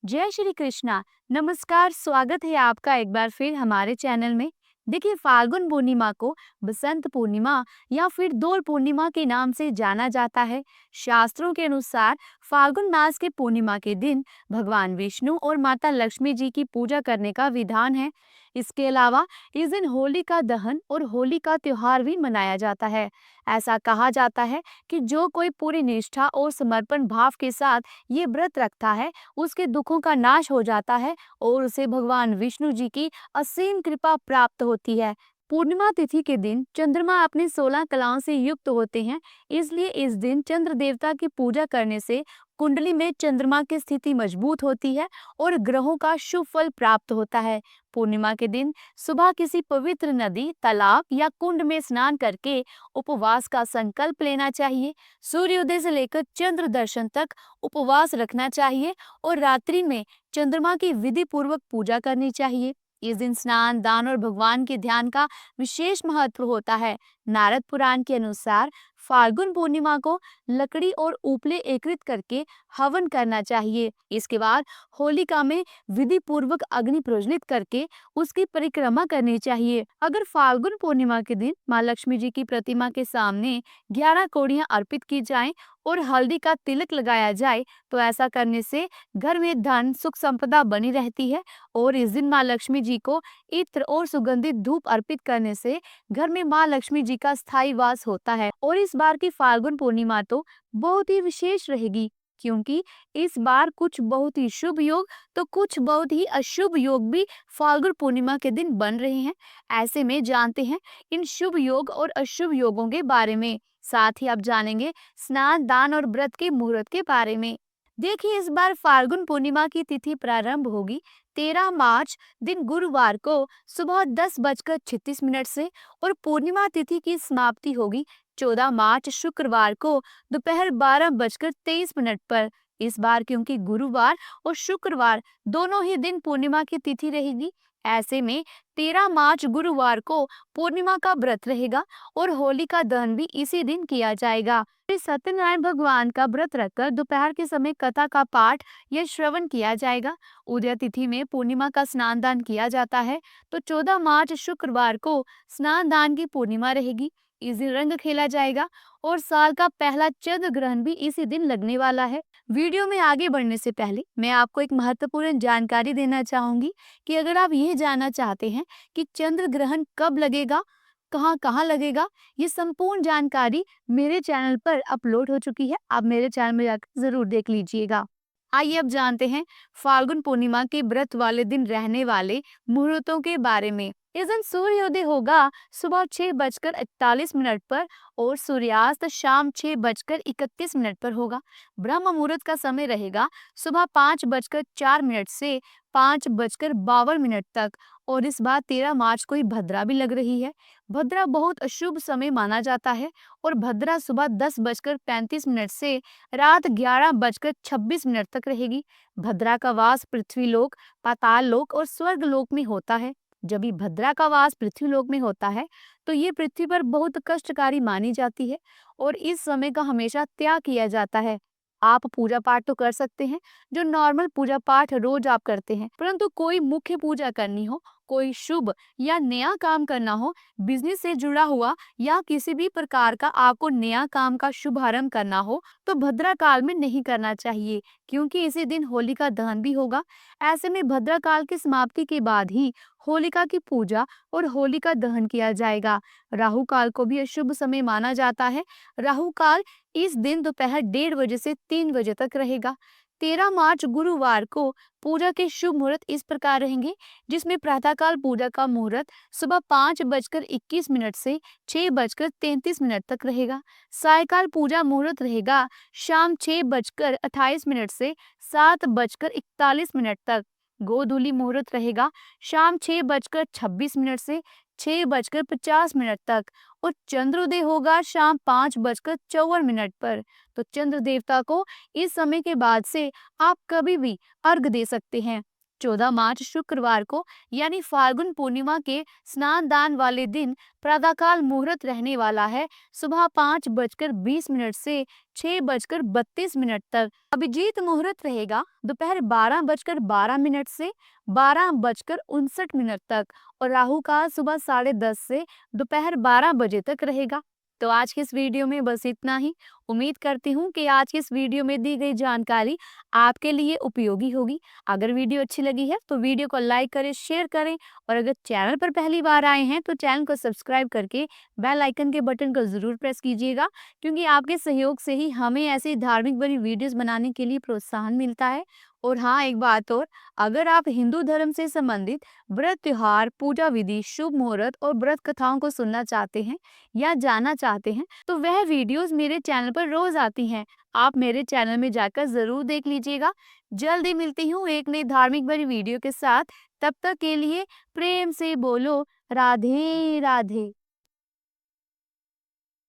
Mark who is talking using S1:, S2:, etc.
S1: जय श्री कृष्णा। नमस्कार, स्वागत है आपका एक बार फिर हमारे चैनल में। देखिए, फाल्गुन पूर्णिमा को बसंत पूर्णिमा या फिर दोल पूर्णिमा के नाम से जाना जाता है। शास्त्रों के अनुसार फाल्गुन मास के पूर्णिमा के दिन भगवान विष्णु और माता लक्ष्मी जी की पूजा करने का विधान है। इसके अलावा इस दिन होली का दहन और होली का त्योहार भी मनाया जाता है। ऐसा कहा जाता है कि जो कोई पूरी निष्ठा और समर्पण भाव के साथ ये व्रत रखता है, उसके दुखों का नाश हो जाता है और उसे भगवान विष्णु जी की असीम कृपा प्राप्त होती है। पूर्णिमा तिथि के दिन चंद्रमा अपनी 16 कलाओं से युक्त होते हैं, इसलिए इस दिन चंद्र देवता की पूजा करने से कुंडली में चंद्रमा की स्थिति मजबूत होती है और ग्रहों का शुभ फल प्राप्त होता है। पूर्णिमा के दिन सुबह किसी पवित्र नदी, तालाब या कुंड में स्नान करके उपवास का संकल्प लेना चाहिए। सूर्योदय से लेकर चंद्र दर्शन तक उपवास रखना चाहिए और रात्रि में चंद्रमा की विधि पूर्वक पूजा करनी चाहिए। इस दिन स्नान, दान और भगवान के ध्यान का विशेष महत्व होता है। नारद पुराण के अनुसार फाल्गुन पूर्णिमा को लकड़ी और उपले एकत्रित करके हवन करना चाहिए। इसके बाद होलिका में विधि पूर्वक अग्नि प्रज्वलित करके उसकी परिक्रमा करनी चाहिए। अगर फाल्गुन पूर्णिमा के दिन माँ लक्ष्मी जी की प्रतिमा के सामने 11 कौड़ियां अर्पित की जाएं और हल्दी का तिलक लगाया जाए, तो ऐसा करने से घर में धन, सुख, संपदा बनी रहती है। और इस दिन माँ लक्ष्मी जी को इत्र और सुगंधित धूप अर्पित करने से घर में माँ लक्ष्मी जी का स्थायी वास होता है। और इस बार की फाल्गुन पूर्णिमा तो बहुत ही विशेष रहेगी, क्योंकि इस बार कुछ बहुत ही शुभ योग तो कुछ बहुत ही अशुभ योग भी फाल्गुन पूर्णिमा के दिन बन रहे हैं। ऐसे में जानते हैं इन शुभ योग और अशुभ योगों के बारे में। साथ ही आप जानेंगे स्नान, दान और व्रत के मुहूर्त के बारे में। देखिए, इस बार फाल्गुन पूर्णिमा की तिथि प्रारंभ होगी 13 मार्च दिन गुरुवार को सुबह 10:36 से और पूर्णिमा तिथि की समाप्ति होगी 14 मार्च शुक्रवार को दोपहर 12:23 पर। इस बार क्योंकि गुरुवार और शुक्रवार दोनों ही दिन पूर्णिमा की तिथि रहेगी, ऐसे में 13 मार्च गुरुवार को पूर्णिमा का व्रत रहेगा और होली का दहन भी इसी दिन किया जाएगा। श्री सत्यनारायण भगवान का व्रत रखकर दोपहर के समय कथा का पाठ या श्रवण किया जाएगा। उदय तिथि में पूर्णिमा का स्नान दान किया जाता है, तो 14 मार्च शुक्रवार को स्नान दान की पूर्णिमा रहेगी। इस दिन रंग खेला जाएगा और साल का पहला चंद्र ग्रहण भी इसी दिन लगने वाला है। वीडियो में आगे बढ़ने से पहले मैं आपको एक महत्वपूर्ण जानकारी देना चाहूंगी कि अगर आप यह जानना चाहते हैं कि चंद्र ग्रहण कब लगेगा, कहाँ कहाँ लगेगा, ये संपूर्ण जानकारी मेरे चैनल पर अपलोड हो चुकी है। आप मेरे चैनल में जाकर जरूर देख लीजिएगा। आइए अब जानते हैं फाल्गुन पूर्णिमा के व्रत वाले दिन रहने वाले मुहूर्तों के बारे में। इस दिन सूर्योदय होगा सुबह 6:41 पर और सूर्यास्त शाम 6:31 पर होगा। ब्रह्म मुहूर्त का समय रहेगा सुबह 5:04 से 5:52 तक। और इस बार 13 मार्च को ही भद्रा भी लग रही है। भद्रा बहुत अशुभ समय माना जाता है और भद्रा सुबह 10:35 से रात 11:26 तक रहेगी। भद्रा का वास पृथ्वी लोक, पाताल लोक और स्वर्ग लोक में होता है। जब ये भद्रा का वास पृथ्वी लोक में होता है, तो ये पृथ्वी पर बहुत कष्टकारी मानी जाती है और इस समय का हमेशा त्याग किया जाता है। आप पूजा पाठ तो कर सकते हैं, जो नॉर्मल पूजा पाठ रोज आप करते हैं, परंतु कोई मुख्य पूजा करनी हो, कोई शुभ या नया काम करना हो, बिजनेस से जुड़ा हुआ या किसी भी प्रकार का आपको नया काम का शुभारंभ करना हो, तो भद्रा काल में नहीं करना चाहिए, क्योंकि इसी दिन होलिका दहन भी होगा। ऐसे में भद्रा काल की समाप्ति के बाद ही होलिका की पूजा और होलिका दहन किया जाएगा। राहु काल को भी अशुभ समय माना जाता है। राहु काल इस दिन दोपहर 1:30 से 3 बजे तक रहेगा। 13 मार्च गुरुवार को पूजा के शुभ मुहूर्त इस प्रकार रहेंगे, जिसमें प्रातःकाल पूजा का मुहूर्त सुबह 5:21 से 6:33 तक रहेगा। सायकाल पूजा मुहूर्त रहेगा शाम 6:28 से 7:41 तक। गोधूली मुहूर्त रहेगा शाम 6:26 से 6:50 तक और चंद्रोदय होगा शाम 5:54 पर। तो चंद्र देवता को इस समय के बाद से आप कभी भी अर्घ दे सकते हैं। 14 मार्च शुक्रवार को यानी फाल्गुन पूर्णिमा के स्नान दान वाले दिन प्रातःकाल मुहूर्त रहने वाला है। सुबह 5:20 से 6:32 तक। अभिजीत मुहूर्त रहेगा दोपहर 12:12 से 12:59 तक और राहु काल सुबह 10:30 से दोपहर 12 बजे तक रहेगा। तो आज की इस वीडियो में बस इतना ही। उम्मीद करती हूँ कि आज की इस वीडियो में दी गई जानकारी आपके लिए उपयोगी होगी। अगर वीडियो अच्छी लगी है तो वीडियो को लाइक करें, शेयर करें और अगर चैनल पर पहली बार आए हैं तो चैनल को सब्सक्राइब करके बेल आइकन के बटन को जरूर प्रेस कीजिएगा, क्योंकि आपके सहयोग से ही हमें ऐसी धार्मिक बनी वीडियोस बनाने के लिए प्रोत्साहन मिलता है। और हाँ, एक बात और, अगर आप हिंदू धर्म से संबंधित व्रत, त्योहार, पूजा विधि, शुभ मुहूर्त और व्रत कथाओं को सुनना चाहते हैं या जानना चाहते हैं तो वह वीडियोस मेरे चैनल पर रोज आती हैं। आप मेरे चैनल में जाकर जरूर देख लीजिएगा। जल्दी मिलती हूँ एक नई धार्मिक भरी वीडियो के साथ। तब तक के लिए प्रेम से बोलो राधे राधे।